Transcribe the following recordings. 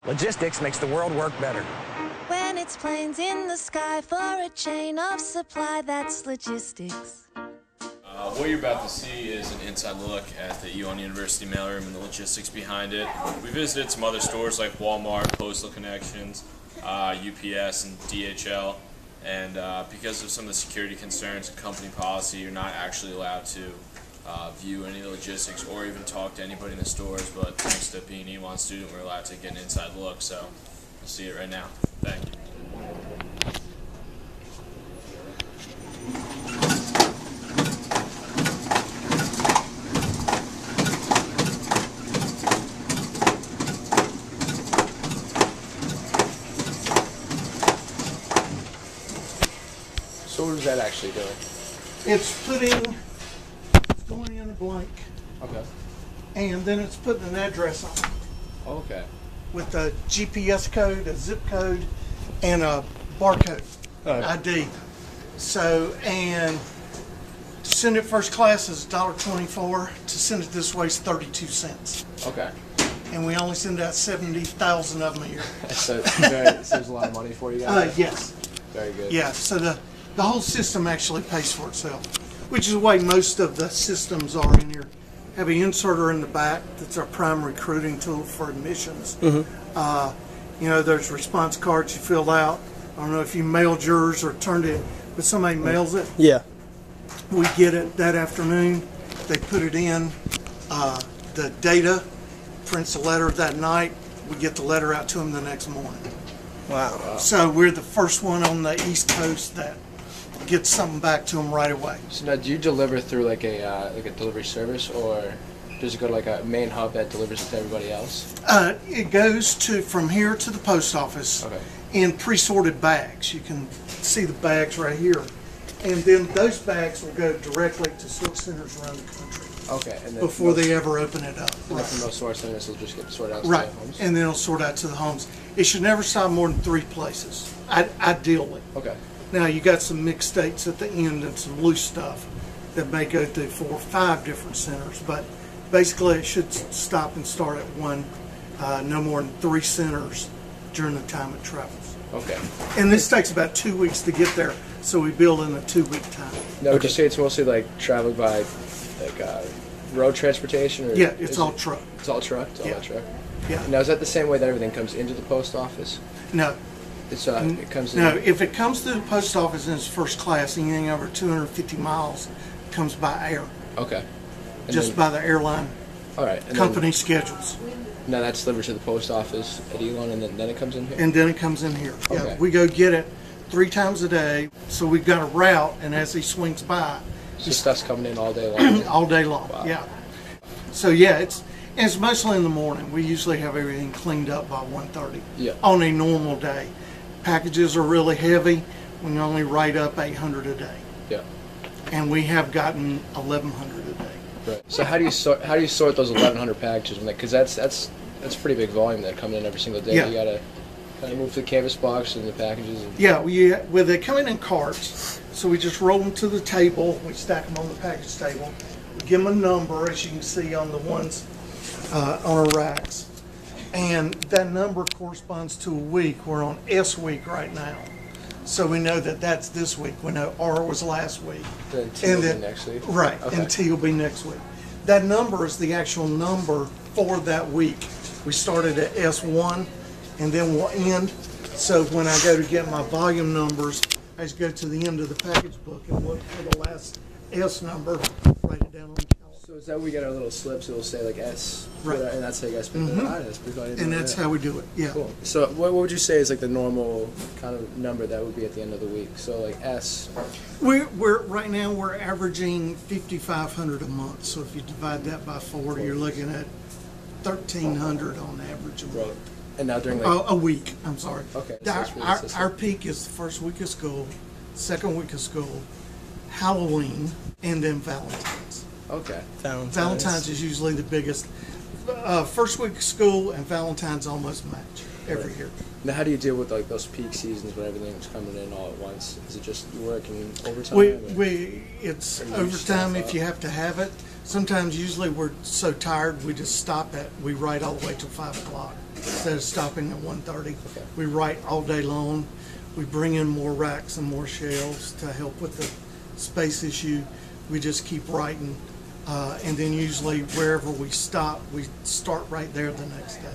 Logistics makes the world work better. When it's planes in the sky for a chain of supply, that's logistics. What you're about to see is an inside look at the Elon University mailroom and the logistics behind it. We visited some other stores like Walmart, Postal Connections, UPS, and DHL. And because of some of the security concerns and company policy, you're not actually allowed to view any of the logistics or even talk to anybody in the stores. But thanks to being an Elon student, we're allowed to get an inside look. So you'll see it right now. Thank you. So what is that actually doing? It's going in a blank, Okay. and then it's putting an address on it Okay. with a GPS code, a zip code, and a barcode ID. So, and to send it first class is $1.24. To send it this way is 32 cents. Okay. And we only send out 70,000 of them a year. So there's a lot of money for you guys? Yes. Very good. Yeah, so the whole system actually pays for itself, which is the way most of the systems are in here. Have an inserter in the back that's our prime recruiting tool for admissions. You know, there's response cards you filled out. I don't know if you mailed yours or turned it, but somebody mails it. Yeah. We get it that afternoon. They put it in. The data prints a letter that night. We get the letter out to them the next morning. Wow. So we're the first one on the East Coast that gets something back to them right away. So now, do you deliver through like a delivery service, or does it go to like a main hub that delivers it to everybody else? It goes to from here to the post office in pre-sorted bags. You can see the bags right here, and then those bags will go directly to sort centers around the country. Okay. And then Before they ever open it up. And then from those sort centers, will just get sorted out to Right, the homes. and then it'll sort out to the homes. It should never stop more than 3 places, ideally. Okay. Now, you got some mixed states at the end and some loose stuff that may go through 4 or 5 different centers, but basically it should stop and start at one, no more than 3 centers during the time it travels. Okay. And this takes about 2 weeks to get there, so we build in a 2-week time. Now, would you say it's mostly like traveling by like road transportation? Or Yeah, it's all truck. It's all truck? It's all Yeah. by truck? Yeah. Now, is that the same way that everything comes into the post office? No. It's, it comes in... No, if it comes to the post office and it's first class, anything over 250 miles comes by air, Okay. And just then, by the airline all right. And company schedules. Now that's delivered to the post office at Elon, and then it comes in here? And then it comes in here. Yeah, Okay. we go get it 3 times a day. So we've got a route, and as he swings by, So stuff's coming in all day long? all day long. Wow. Yeah. So yeah, it's mostly in the morning. We usually have everything cleaned up by 1:30. Yeah. On a normal day, packages are really heavy. We only write up 800 a day, Yeah. and we have gotten 1,100 a day. Right. So how do you sort those 1,100 packages? Because that's pretty big volume that come in every single day. Yeah. You gotta kind of move the canvas box and the packages. And Yeah, well, they come in carts, so we just roll them to the table. We stack them on the package table. We give them a number, as you can see on the ones on our racks, and that number corresponds to a week. We're on S week right now, so we know that that's this week. We know R was last week, then T will be next week. right, Okay. and T will be next week. That number is the actual number for that week. We started at S1, and then we'll end. So when I go to get my volume numbers, I just go to the end of the package book and look for the last S number, write it down on the calendar. So is that we get our little slips? It'll say like S, Right. And that's how you guys pick it up. That's pretty cool. I didn't And know that's that. how we do it, yeah. Cool. So what would you say is like the normal kind of number that would be at the end of the week? So like S. We're right now we're averaging 5,500 a month. So if you divide that by 4, you're looking at 1,300 on average a month. Right. And now during like A week, I'm sorry. Okay, so Our, it's really our, consistent. our peak is the first week of school, second week of school, Halloween, and then Valentine's. Okay. Valentine's is usually the biggest. First week of school and Valentine's almost match every year. Now, how do you deal with like those peak seasons when everything's coming in all at once? Is it just you working overtime? It's Or you overtime staff if up? you have to have it. Sometimes, usually, we're so tired we just stop at. We write all the way till 5 o'clock. instead of stopping at 1:30. We write all day long. We bring in more racks and more shelves to help with the space issue. We just keep writing. And then usually wherever we stop, we start right there the next day.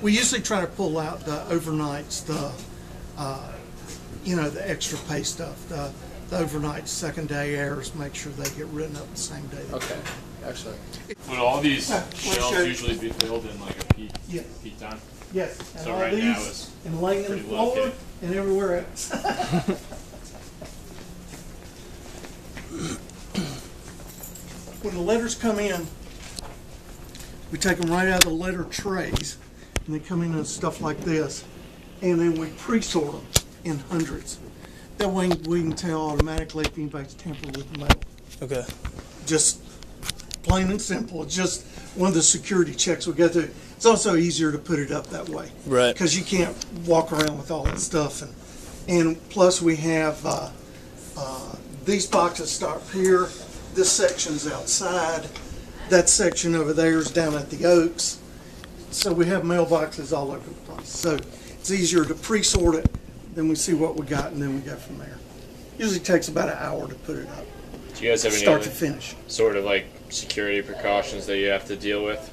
We usually try to pull out the overnights, the extra pay stuff, the overnight second day errors, make sure they get written up the same day. Okay, excellent. Would all these show shelves you. usually be filled in like a peak, Yes. peak time? Yes. And So all right these, now it's and laying in the pretty floor located. and everywhere else. When the letters come in, we take them right out of the letter trays, and they come in stuff like this, and then we pre-sort them in hundreds. That way we can tell automatically if anybody's tampered with the mail. Okay. Just plain and simple. It's just one of the security checks we got to. It's also easier to put it up that way. Right. Because you can't walk around with all that stuff. And plus we have these boxes start here. This section's outside. That section over there is down at the Oaks. So we have mailboxes all over the place. So it's easier to pre-sort it, then we see what we got, and then we go from there. Usually takes about an hour to put it up, Do you guys have any start other to finish. sort of like security precautions that you have to deal with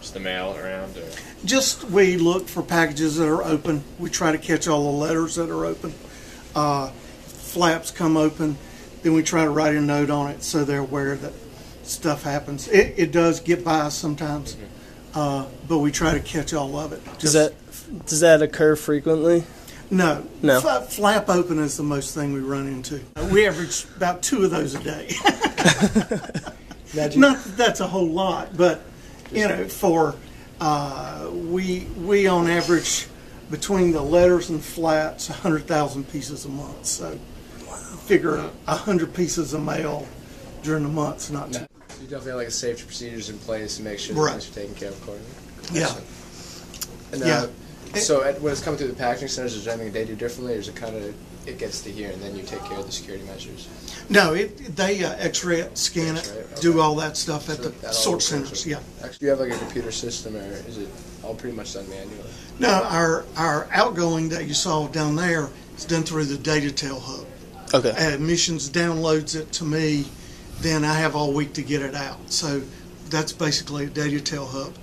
just the mail around? Or? Just we look for packages that are open. We try to catch all the letters that are open. Flaps come open, then we try to write a note on it so they're aware that stuff happens. It does get by us sometimes, but we try to catch all of it. Does that occur frequently? No. No. Flap open is the most thing we run into. We average about 2 of those a day. Not that that's a whole lot, but for we on average between the letters and flats 100,000 pieces a month. So figure 100 pieces of mail during the month's not too. You definitely have like a safety procedures in place to make sure Right. that things are taken care of accordingly. Yeah. And, Yeah. So when it's coming through the packaging centers, is there anything they do differently, or is it kind of it gets to here and then you take care of the security measures? No, they X-ray it, scan it, X-ray it, do okay. all that stuff at So the that all sort occurs centers. with- Yeah. Do you have like a computer system, or is it all pretty much done manually? No, our outgoing that you saw down there is done through the Datatel hub. Okay. Admissions downloads it to me, then I have all week to get it out. So that's basically a Datatel hub.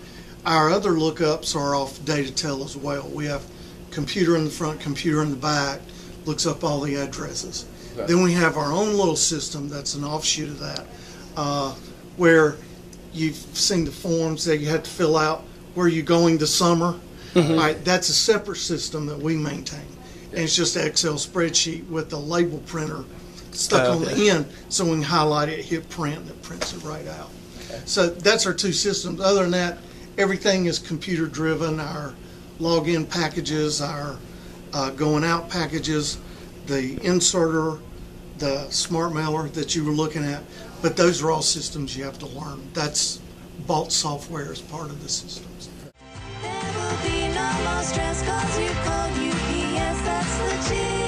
Our other lookups are off Datatel as well. We have computer in the front, computer in the back, looks up all the addresses. Okay. Then we have our own little system that's an offshoot of that, where you've seen the forms that you have to fill out where you're going this summer. All right, that's a separate system that we maintain. And it's just an Excel spreadsheet with the label printer stuck on the end, so we can highlight it, hit print, and it prints it right out. Okay. So that's our 2 systems. Other than that, everything is computer driven. Our login packages, our going out packages, the inserter, the smart mailer that you were looking at, but those are all systems you have to learn. That's Vault software as part of the systems. There will be no more stress 'cause you called UPS, that's legit.